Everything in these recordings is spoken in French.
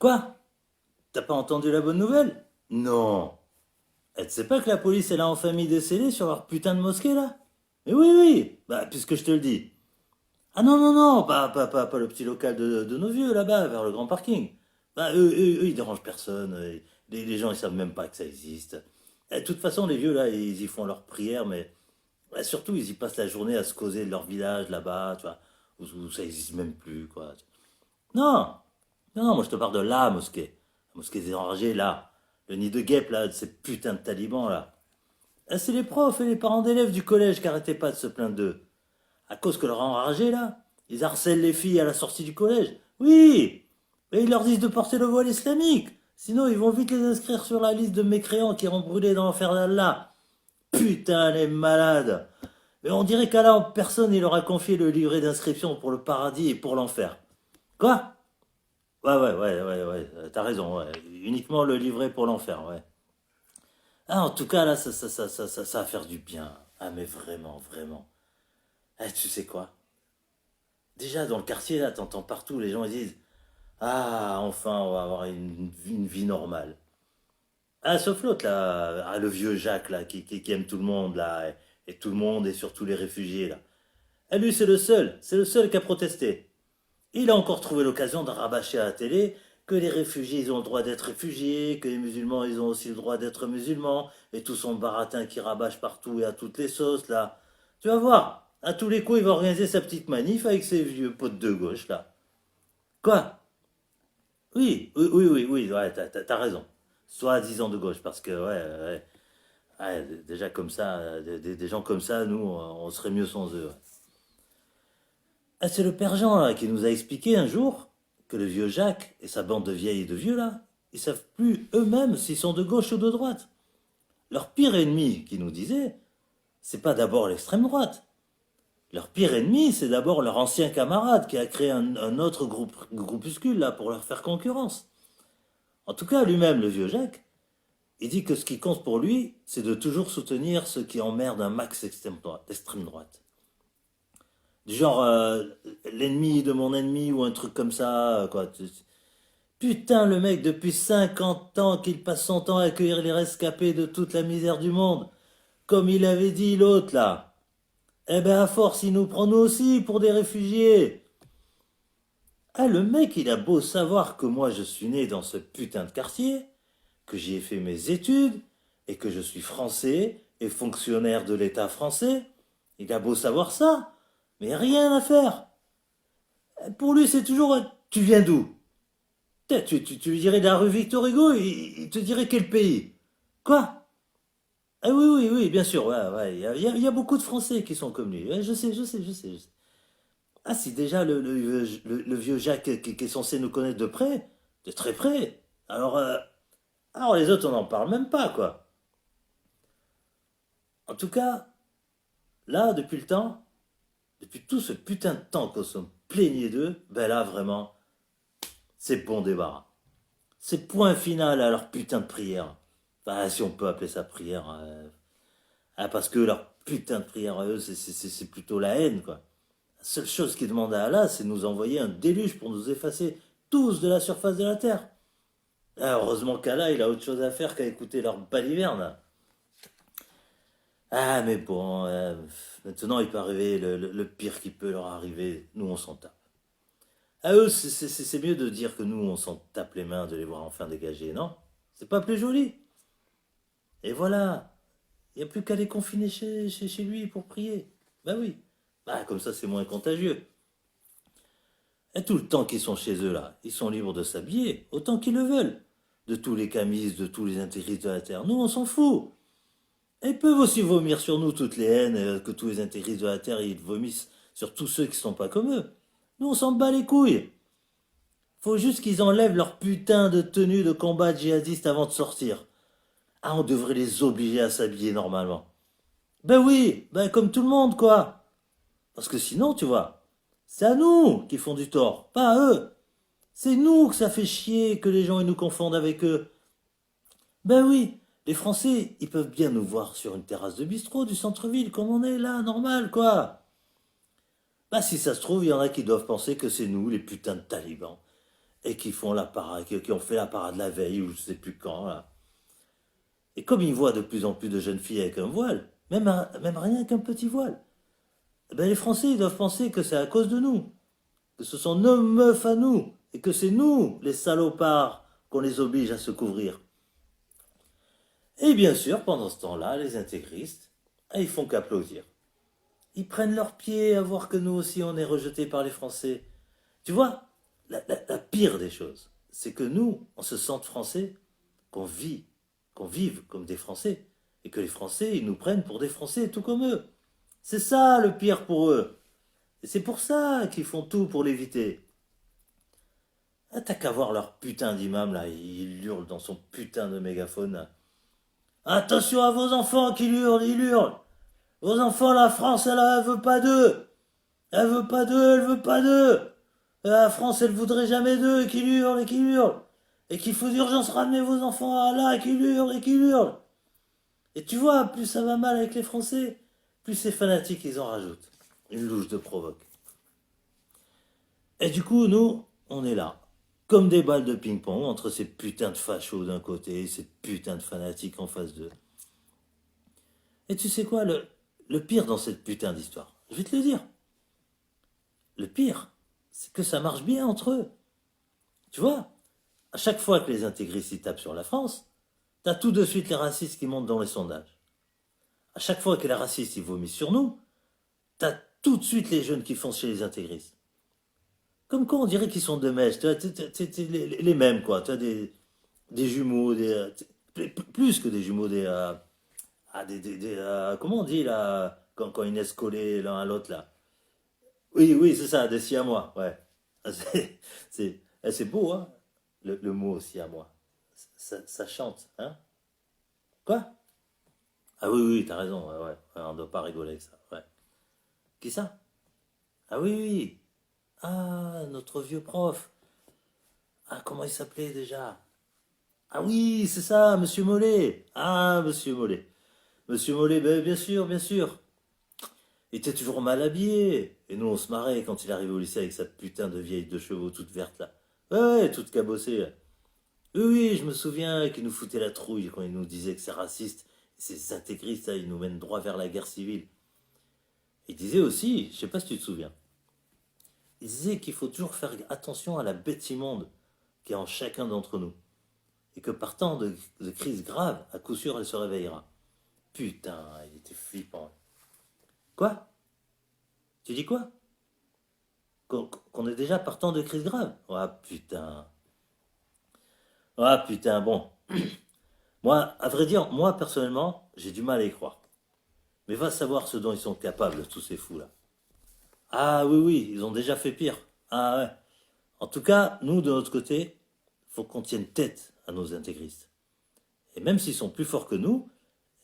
Quoi? T'as pas entendu la bonne nouvelle? Non. Tu sais pas que la police elle a enfin mis des scellés sur leur putain de mosquée là? Mais oui, oui, bah puisque je te le dis. Ah non, non, non, pas le petit local de nos vieux là-bas, vers le grand parking. Bah eux, ils dérangent personne. Les gens ils savent même pas que ça existe. De toute façon, les vieux là, ils y font leurs prières, mais surtout ils y passent la journée à se causer de leur village là-bas, tu vois, où ça existe même plus, quoi. Non, non, non, moi je te parle de la mosquée. La mosquée des enragés, là. Le nid de guêpe, là, de ces putains de talibans, là. Ah, c'est les profs et les parents d'élèves du collège qui arrêtaient pas de se plaindre d'eux. À cause que leur enragés, là, ils harcèlent les filles à la sortie du collège. Oui, et ils leur disent de porter le voile islamique. Sinon, ils vont vite les inscrire sur la liste de mécréants qui iront brûler dans l'enfer d'Allah. Putain, les malades. Mais on dirait qu'Allah en personne, il leur a confié le livret d'inscription pour le paradis et pour l'enfer. Quoi? Ouais, t'as raison, ouais. Uniquement le livret pour l'enfer, ouais. Ah, en tout cas, là, ça va faire du bien. Ah, mais vraiment, vraiment. Eh, tu sais quoi? Déjà, dans le quartier, là, t'entends partout, les gens ils disent ah, enfin, on va avoir une vie normale. Ah, sauf l'autre, là, ah, le vieux Jacques, là, qui aime tout le monde, là, et tout le monde, et surtout les réfugiés, là. Ah, lui, c'est le seul qui a protesté. Il a encore trouvé l'occasion de rabâcher à la télé que les réfugiés, ils ont le droit d'être réfugiés, que les musulmans, ils ont aussi le droit d'être musulmans, et tout son baratin qui rabâche partout et à toutes les sauces, là. Tu vas voir, à tous les coups, il va organiser sa petite manif avec ses vieux potes de gauche, là. Quoi? Oui, ouais, t'as raison. Soi-disant de gauche, parce que, ouais, déjà comme ça, des gens comme ça, nous, on serait mieux sans eux. Ouais. Ah, c'est le père Jean là, qui nous a expliqué un jour que le vieux Jacques et sa bande de vieilles et de vieux là, ils savent plus eux-mêmes s'ils sont de gauche ou de droite. Leur pire ennemi, qui nous disait, c'est pas d'abord l'extrême droite. Leur pire ennemi, c'est d'abord leur ancien camarade qui a créé un autre groupuscule là pour leur faire concurrence. En tout cas, lui-même, le vieux Jacques, il dit que ce qui compte pour lui, c'est de toujours soutenir ceux qui emmerdent un max d'extrême droite. Du genre, l'ennemi de mon ennemi ou un truc comme ça, quoi. Putain, le mec, depuis 50 ans qu'il passe son temps à accueillir les rescapés de toute la misère du monde. Comme il avait dit l'autre, là. Eh ben, à force, il nous prend nous aussi pour des réfugiés. Ah, le mec, il a beau savoir que moi, je suis né dans ce putain de quartier, que j'y ai fait mes études, et que je suis français et fonctionnaire de l'État français. Il a beau savoir ça, mais rien à faire. Pour lui, c'est toujours tu viens d'où? Tu lui dirais de la rue Victor Hugo, il te dirait quel pays? Quoi? Ah oui, bien sûr, ouais. Il y a beaucoup de Français qui sont comme lui. Ouais, je sais. Ah, si déjà le vieux Jacques qui est censé nous connaître de près, de très près, alors les autres, on n'en parle même pas, quoi. En tout cas, là, depuis le temps, depuis tout ce putain de temps qu'on se plaignait d'eux, ben là, vraiment, c'est bon débarras. C'est point final à leur putain de prière. Enfin, si on peut appeler ça prière. Parce que leur putain de prière à eux, c'est plutôt la haine, quoi. La seule chose qu'ils demandent à Allah, c'est de nous envoyer un déluge pour nous effacer tous de la surface de la terre. Ah, heureusement qu'Allah, il a autre chose à faire qu'à écouter leur baliverne. Ah, mais bon, maintenant il peut arriver le pire qui peut leur arriver. Nous, on s'en tape. À eux, c'est mieux de dire que nous, on s'en tape les mains de les voir enfin dégagés, non? C'est pas plus joli. Et voilà, il n'y a plus qu'à les confiner chez lui pour prier. Bah oui. Bah, comme ça, c'est moins contagieux. Et tout le temps qu'ils sont chez eux, là, ils sont libres de s'habiller, autant qu'ils le veulent. De tous les camises, de tous les intégristes de la Terre. Nous, on s'en fout. Et ils peuvent aussi vomir sur nous toutes les haines que tous les intégristes de la Terre, ils vomissent sur tous ceux qui sont pas comme eux. Nous, on s'en bat les couilles. Faut juste qu'ils enlèvent leur putain de tenue de combat djihadiste avant de sortir. Ah, on devrait les obliger à s'habiller normalement. Ben oui, ben comme tout le monde, quoi. Parce que sinon, tu vois, c'est à nous qui font du tort, pas à eux. C'est nous que ça fait chier que les gens ils nous confondent avec eux. Ben oui, les Français, ils peuvent bien nous voir sur une terrasse de bistrot du centre-ville, comme on est là, normal, quoi. Bah si ça se trouve, il y en a qui doivent penser que c'est nous, les putains de talibans. et qui font la parade, qui ont fait la parade la veille ou je sais plus quand, là. Et comme ils voient de plus en plus de jeunes filles avec un voile, même rien qu'un petit voile, eh ben les Français ils doivent penser que c'est à cause de nous, que ce sont nos meufs à nous, et que c'est nous, les salopards, qu'on les oblige à se couvrir. Et bien sûr, pendant ce temps-là, les intégristes, ils font qu'applaudir. Ils prennent leurs pieds à voir que nous aussi on est rejetés par les Français. Tu vois, la pire des choses, c'est que nous, on se sente français, qu'on vit, qu'on vive comme des Français, et que les Français, ils nous prennent pour des Français tout comme eux. C'est ça le pire pour eux. Et c'est pour ça qu'ils font tout pour l'éviter. Ah, t'as qu'à voir leur putain d'imam là, il hurle dans son putain de mégaphone là. Attention à vos enfants qui hurlent, ils hurlent. Vos enfants, la France, elle veut pas d'eux. Elle veut pas d'eux, elle veut pas d'eux. La France, elle voudrait jamais d'eux, et qu'il hurle, et qu'il hurle. Et qu'il faut d'urgence ramener vos enfants à là, et qu'ils hurlent, et qu'ils hurlent. Et tu vois, plus ça va mal avec les Français, plus ces fanatiques, ils en rajoutent. Une louche de provoque. Et du coup, nous, on est là. Comme des balles de ping-pong entre ces putains de fachos d'un côté et ces putains de fanatiques en face d'eux. Et tu sais quoi, le pire dans cette putain d'histoire, je vais te le dire. Le pire, c'est que ça marche bien entre eux. Tu vois, à chaque fois que les intégristes y tapent sur la France, t'as tout de suite les racistes qui montent dans les sondages. À chaque fois que les racistes y vomissent sur nous, t'as tout de suite les jeunes qui foncent chez les intégristes. Comme quoi on dirait qu'ils sont deux mèches, tu vois, les mêmes quoi, tu vois, des jumeaux, plus que des jumeaux, comment on dit là, quand ils naissent collés l'un à l'autre là. Oui, oui, c'est ça, des siamois, ouais. C'est beau, hein, le mot siamois. Ça chante, hein. Quoi? Ah oui, oui, t'as raison, ouais, ouais, on ne doit pas rigoler avec ça, ouais. Qui ça? Ah oui, oui. Ah, notre vieux prof. Ah, comment il s'appelait déjà? Ah oui, c'est ça, Monsieur Mollet. Ah, Monsieur Mollet. Monsieur Mollet, ben, bien sûr, bien sûr. Il était toujours mal habillé. Et nous, on se marrait quand il arrivait au lycée avec sa putain de vieille de chevaux toute verte là. Ouais, ouais, toute cabossée là. Oui, oui, je me souviens qu'il nous foutait la trouille quand il nous disait que c'est raciste. Ces intégristes, là, ils nous mènent droit vers la guerre civile. Il disait aussi, je sais pas si tu te souviens, il disait qu'il faut toujours faire attention à la bête immonde qui est en chacun d'entre nous. Et que partant de crises graves, à coup sûr, elle se réveillera. Putain, il était flippant. Quoi? Tu dis quoi? Qu'on est déjà partant de crises graves? Ah putain. Ah putain, bon. Moi, à vrai dire, moi personnellement, j'ai du mal à y croire. Mais va savoir ce dont ils sont capables, tous ces fous-là. Ah oui, oui, ils ont déjà fait pire. Ah ouais. En tout cas, nous, de notre côté, faut qu'on tienne tête à nos intégristes. Et même s'ils sont plus forts que nous,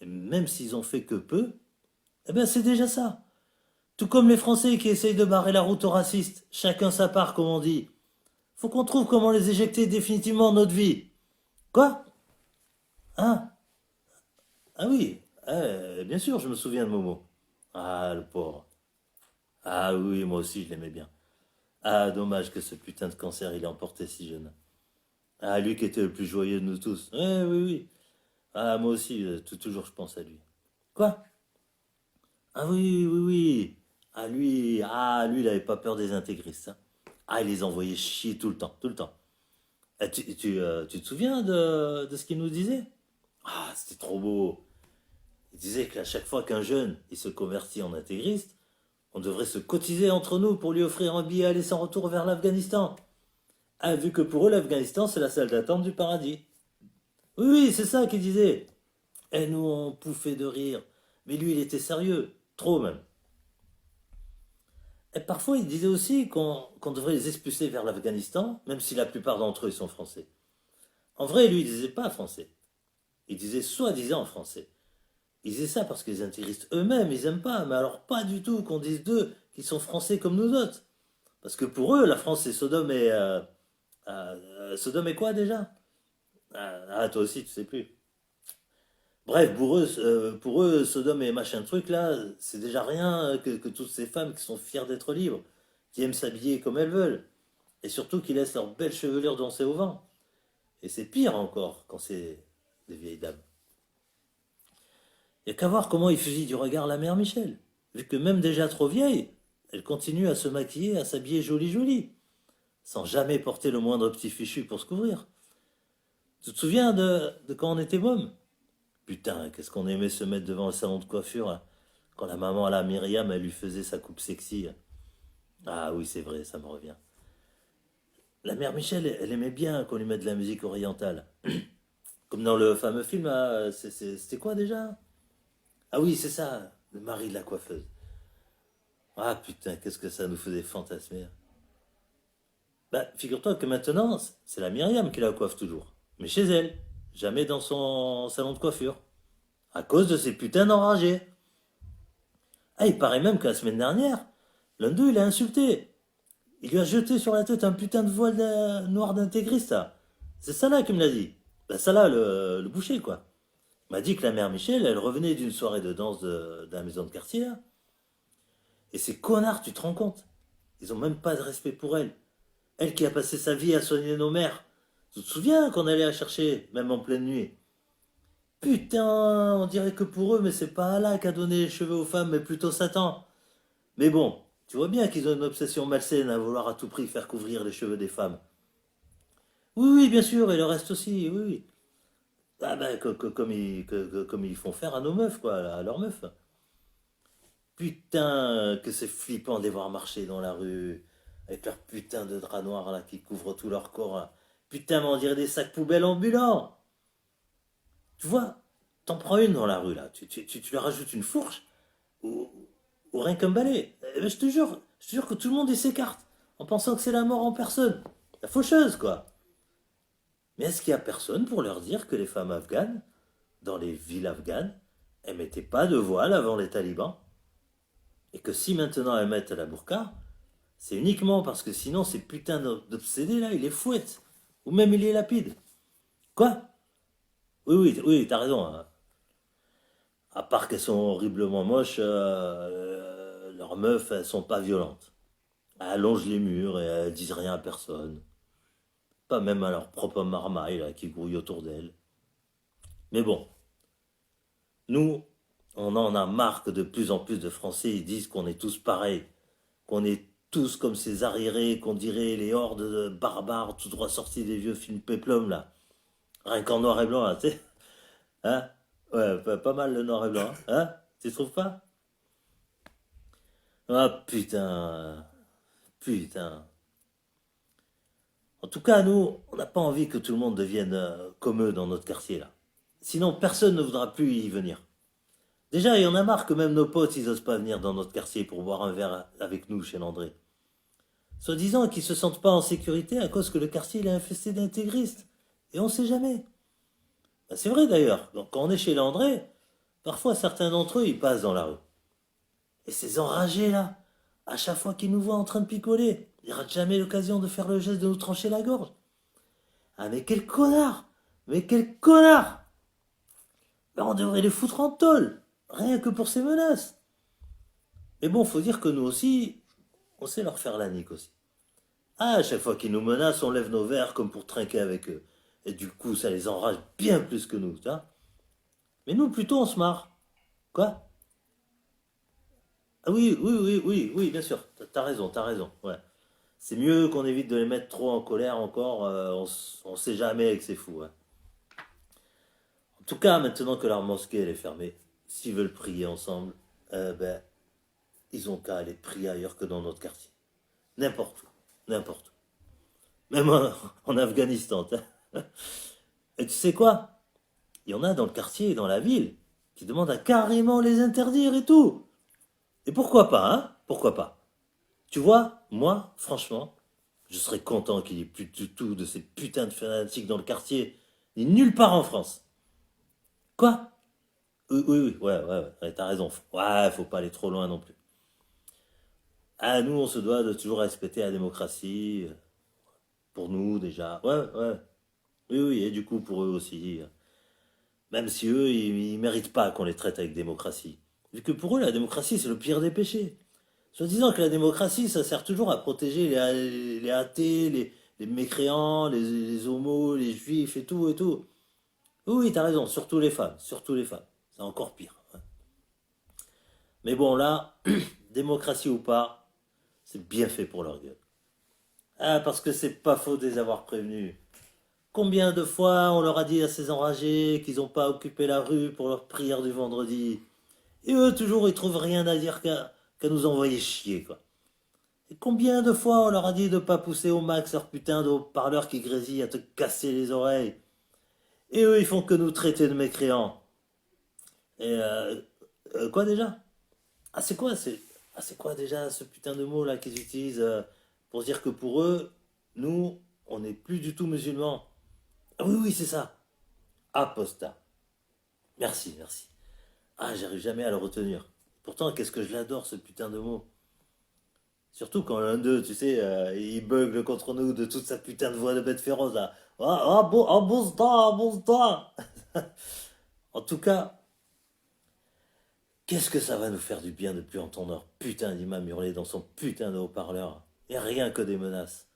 et même s'ils ont fait que peu, eh bien c'est déjà ça. Tout comme les Français qui essayent de barrer la route aux racistes, chacun sa part, comme on dit. Faut qu'on trouve comment les éjecter définitivement de notre vie. Quoi? Hein? Ah oui, bien sûr, je me souviens de Momo. Ah, le pauvre. Ah oui, moi aussi, je l'aimais bien. Ah, dommage que ce putain de cancer, il ait emporté si jeune. Ah, lui qui était le plus joyeux de nous tous. Oui, oui. Ah, moi aussi, toujours je pense à lui. Quoi? Ah oui, oui, oui. Ah lui, il avait pas peur des intégristes, hein. Ah, il les envoyait chier tout le temps, tout le temps. Tu te souviens de ce qu'il nous disait? Ah, c'était trop beau. Il disait qu'à chaque fois qu'un jeune il se convertit en intégriste, on devrait se cotiser entre nous pour lui offrir un billet aller sans retour vers l'Afghanistan. Ah, vu que pour eux, l'Afghanistan, c'est la salle d'attente du paradis. Oui, oui, c'est ça qu'il disait. Et nous, on pouffait de rire. Mais lui, il était sérieux. Trop même. Et parfois, il disait aussi qu'on devrait les expulser vers l'Afghanistan, même si la plupart d'entre eux sont français. En vrai, lui, il disait pas français. Il disait soi-disant français. Il disait ça parce que les intégristes eux-mêmes, ils aiment pas. Mais alors, pas du tout qu'on dise d'eux qu'ils sont français comme nous autres. Parce que pour eux, la France, c'est Sodome et... Sodome et quoi déjà? Toi aussi, tu sais plus. Bref, pour eux, Sodome et machin truc là, c'est déjà rien que toutes ces femmes qui sont fières d'être libres, qui aiment s'habiller comme elles veulent. Et surtout qu'ils laissent leur belle chevelure danser au vent. Et c'est pire encore quand c'est des vieilles dames. Il n'y a qu'à voir comment il fusille du regard la mère Michel. Vu que même déjà trop vieille, elle continue à se maquiller, à s'habiller jolie, sans jamais porter le moindre petit fichu pour se couvrir. Tu te souviens de quand on était môme? Putain, qu'est-ce qu'on aimait se mettre devant le salon de coiffure, hein, quand la maman à la Myriam, elle lui faisait sa coupe sexy. Ah oui, c'est vrai, ça me revient. La mère Michel, elle aimait bien qu'on lui mette de la musique orientale. Comme dans le fameux film, c'était quoi déjà? Ah oui, c'est ça, le mari de la coiffeuse. Ah putain, qu'est-ce que ça nous faisait fantasmer. Bah, figure-toi que maintenant, c'est la Myriam qui la coiffe toujours. Mais chez elle, jamais dans son salon de coiffure. À cause de ces putains d'enragés. Ah, il paraît même que la semaine dernière, l'un d'eux, il a insulté. Il lui a jeté sur la tête un putain de voile noir d'intégriste, là. C'est ça là qui me l'a dit. Bah, ça là, le boucher, quoi. Il m'a dit que la mère Michel, elle revenait d'une soirée de danse de la maison de quartier, là. Et ces connards, tu te rends compte? Ils ont même pas de respect pour elle. Elle qui a passé sa vie à soigner nos mères. Tu te souviens qu'on allait la chercher, même en pleine nuit? Putain, on dirait que pour eux, mais c'est pas Allah qui a donné les cheveux aux femmes, mais plutôt Satan. Mais bon, tu vois bien qu'ils ont une obsession malsaine à vouloir à tout prix faire couvrir les cheveux des femmes. Oui, oui, bien sûr, et le reste aussi, oui, oui. Ah ben, comme ils font faire à nos meufs, quoi, à leurs meufs. Putain, que c'est flippant de les voir marcher dans la rue, avec leurs putains de draps noirs là qui couvrent tout leur corps, là. Putain, mais on dirait des sacs poubelles ambulants. Tu vois, t'en prends une dans la rue, là, tu leur rajoutes une fourche, ou, ou rien qu'un balai. Eh ben, je te jure que tout le monde y s'écarte, en pensant que c'est la mort en personne. La faucheuse, quoi. Mais est-ce qu'il y a personne pour leur dire que les femmes afghanes, dans les villes afghanes, elles mettaient pas de voile avant les talibans? Et que si maintenant elles mettent la burqa, c'est uniquement parce que sinon ces putains d'obsédés là, ils les fouettent. Ou même ils les lapident. Quoi? Oui, oui, oui, t'as raison, hein. À part qu'elles sont horriblement moches, leurs meufs, elles sont pas violentes. Elles longent les murs et elles disent rien à personne. Pas même à leur propre marmaille là, qui grouille autour d'elles. Mais bon, nous, on en a marre que de plus en plus de Français ils disent qu'on est tous pareils. Qu'on est tous comme ces arriérés, qu'on dirait les hordes de barbares tout droit sortis des vieux films péplum là. Rien qu'en noir et blanc là, tu sais. Hein? Ouais, pas mal le noir et blanc, hein? Tu trouves pas? Ah putain, putain. En tout cas, nous, on n'a pas envie que tout le monde devienne comme eux dans notre quartier là. Sinon, personne ne voudra plus y venir. Déjà, il y en a marre que même nos potes, ils osent pas venir dans notre quartier pour boire un verre avec nous chez Landré. Soi-disant qu'ils se sentent pas en sécurité à cause que le quartier il est infesté d'intégristes. Et on sait jamais. Ben, c'est vrai d'ailleurs. Donc, quand on est chez Landré, parfois certains d'entre eux, ils passent dans la rue. Et ces enragés là, à chaque fois qu'ils nous voient en train de picoler, ils ratent jamais l'occasion de faire le geste de nous trancher la gorge. Ah mais quel connard! Mais quel connard! Ben, on devrait les foutre en tôle, rien que pour ces menaces. Mais bon, faut dire que nous aussi, on sait leur faire la nique aussi. Ah, à chaque fois qu'ils nous menacent, on lève nos verres comme pour trinquer avec eux. Et du coup, ça les enrage bien plus que nous, tu vois. Mais nous, plutôt, on se marre. Quoi? Ah oui, oui, oui, oui, oui, bien sûr. T'as raison, t'as raison. Ouais. C'est mieux qu'on évite de les mettre trop en colère encore. On sait jamais avec ces fous, ouais. En tout cas, maintenant que leur mosquée elle est fermée, s'ils veulent prier ensemble, ben, ils ont qu'à aller prier ailleurs que dans notre quartier. N'importe où. N'importe où. Même en Afghanistan. Et tu sais quoi? Il y en a dans le quartier et dans la ville qui demandent à carrément les interdire et tout. Et pourquoi pas, hein? Pourquoi pas? Tu vois, moi, franchement, je serais content qu'il n'y ait plus du tout de ces putains de fanatiques dans le quartier, ni nulle part en France. Quoi? Oui, oui, oui, ouais, t'as raison. Ouais, faut pas aller trop loin non plus. Ah, nous, on se doit de toujours respecter la démocratie, pour nous déjà. Ouais, ouais. Oui, oui, et du coup pour eux aussi. Même si eux, ils méritent pas qu'on les traite avec démocratie. Vu que pour eux, la démocratie, c'est le pire des péchés. Soi-disant que la démocratie, ça sert toujours à protéger les athées, les mécréants, les homos, les juifs et tout et tout. Oui, oui, t'as raison, surtout les femmes, surtout les femmes. C'est encore pire. Ouais. Mais bon, là, démocratie ou pas, c'est bien fait pour leur gueule. Ah, parce que c'est pas faux de les avoir prévenus. Combien de fois on leur a dit à ces enragés qu'ils n'ont pas occupé la rue pour leur prière du vendredi. Et eux, toujours, ils trouvent rien à dire qu'à nous envoyer chier, quoi. Et combien de fois on leur a dit de pas pousser au max leur putain de haut-parleur qui grésille à te casser les oreilles. Et eux, ils font que nous traiter de mécréants. Et quoi déjà? Ah, c'est quoi c'est quoi déjà ce putain de mot là qu'ils utilisent pour dire que pour eux, nous, on n'est plus du tout musulmans. Ah oui, oui, c'est ça. Apostat. Merci, merci. Ah, j'arrive jamais à le retenir. Pourtant, qu'est-ce que je l'adore ce putain de mot. Surtout quand l'un d'eux, tu sais, il bugle contre nous de toute sa putain de voix de bête féroce là. Ah, Apostat, Apostat. En tout cas, qu'est-ce que ça va nous faire du bien de plus entendre leur putain d'imam hurler dans son putain de haut-parleur. Et rien que des menaces.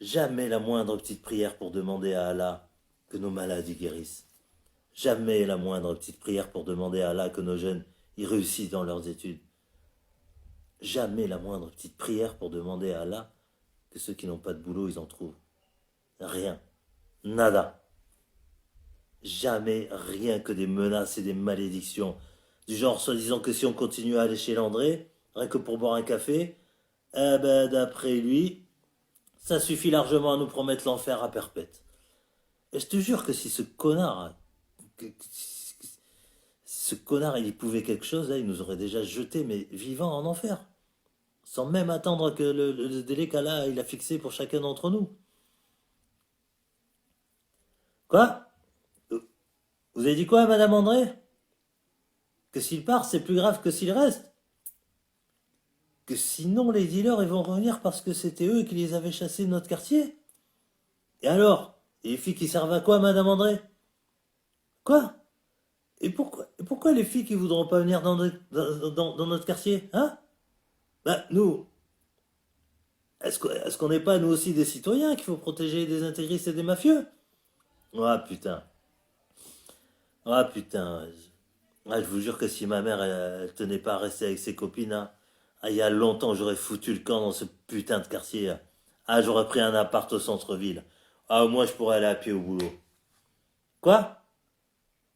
Jamais la moindre petite prière pour demander à Allah que nos maladies guérissent. Jamais la moindre petite prière pour demander à Allah que nos jeunes y réussissent dans leurs études. Jamais la moindre petite prière pour demander à Allah que ceux qui n'ont pas de boulot, ils en trouvent. Rien. Nada. Jamais rien que des menaces et des malédictions. Du genre, soi-disant que si on continue à aller chez Landré, rien que pour boire un café, eh ben, d'après lui, ça suffit largement à nous promettre l'enfer à perpète. Et je te jure que si ce connard, si ce connard, il y pouvait quelque chose, là, il nous aurait déjà jeté, mais vivant en enfer. Sans même attendre que le délai qu'Allah il a fixé pour chacun d'entre nous. Quoi? Vous avez dit quoi, Madame André? Que s'il part, c'est plus grave que s'il reste? Que sinon les dealers ils vont revenir parce que c'était eux qui les avaient chassés de notre quartier? Et alors? Et les filles qui servent à quoi, Madame André? Quoi? Et pourquoi les filles qui voudront pas venir dans notre quartier? Hein? Bah, nous, est-ce qu'on n'est pas nous aussi des citoyens qu'il faut protéger des intégristes et des mafieux? Ah putain. Ah putain. Ah, je vous jure que si ma mère elle tenait pas à rester avec ses copines, hein, ah, il y a longtemps j'aurais foutu le camp dans ce putain de quartier. Hein. Ah, j'aurais pris un appart au centre-ville. Ah, au moins je pourrais aller à pied au boulot. Quoi?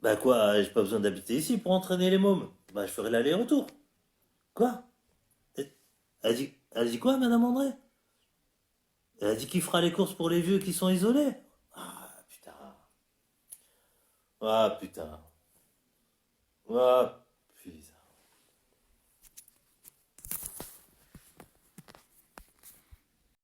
Bah quoi, j'ai pas besoin d'habiter ici pour entraîner les mômes. Bah je ferai l'aller-retour. Quoi? Elle dit quoi, Madame André? Elle a dit qu'il fera les courses pour les vieux qui sont isolés. Ah putain. Ah putain. Ah putain.